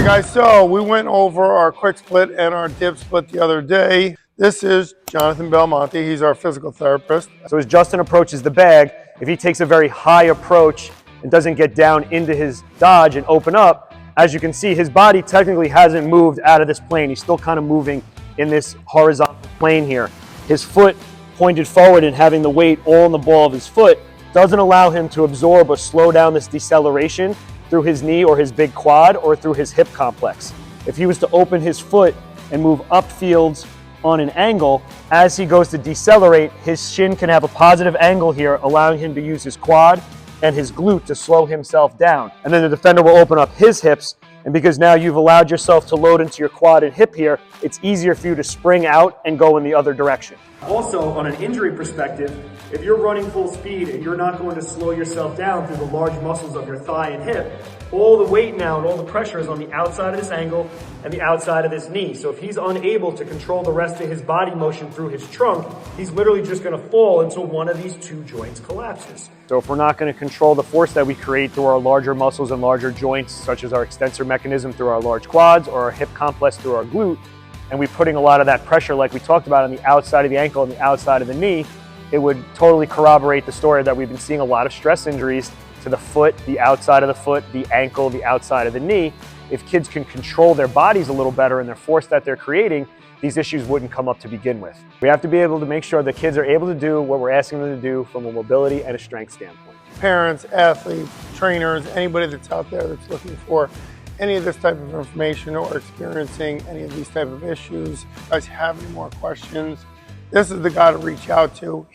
Guys, so we went over our quick split and our dip split the other day. This is Jonathan Belmonte. He's our physical therapist. So as Justin approaches the bag, if he takes a very high approach and doesn't get down into his dodge and open up, as you can see, his body technically hasn't moved out of this plane. He's still kind of moving in this horizontal plane here. His foot pointed forward and having the weight all in the ball of his foot doesn't allow him to absorb or slow down this deceleration through his knee or his big quad or through his hip complex. If he was to open his foot and move upfields on an angle, as he goes to decelerate, his shin can have a positive angle here, allowing him to use his quad and his glute to slow himself down. And then the defender will open up his hips, and because now you've allowed yourself to load into your quad and hip here, it's easier for you to spring out and go in the other direction. Also, on an injury perspective, if you're running full speed and you're not going to slow yourself down through the large muscles of your thigh and hip, all the weight now and all the pressure is on the outside of this ankle and the outside of this knee. So if he's unable to control the rest of his body motion through his trunk, he's literally just going to fall until one of these two joints collapses. So if we're not going to control the force that we create through our larger muscles and larger joints, such as our extensor mechanism through our large quads or our hip complex through our glute, and we're putting a lot of that pressure like we talked about on the outside of the ankle and the outside of the knee, it would totally corroborate the story that we've been seeing a lot of stress injuries to the foot, the outside of the foot, the ankle, the outside of the knee. If kids can control their bodies a little better and their force that they're creating, these issues wouldn't come up to begin with. We have to be able to make sure the kids are able to do what we're asking them to do from a mobility and a strength standpoint. Parents, athletes, trainers, anybody that's out there that's looking for any of this type of information or experiencing any of these type of issues, if you guys have any more questions, this is the guy to reach out to.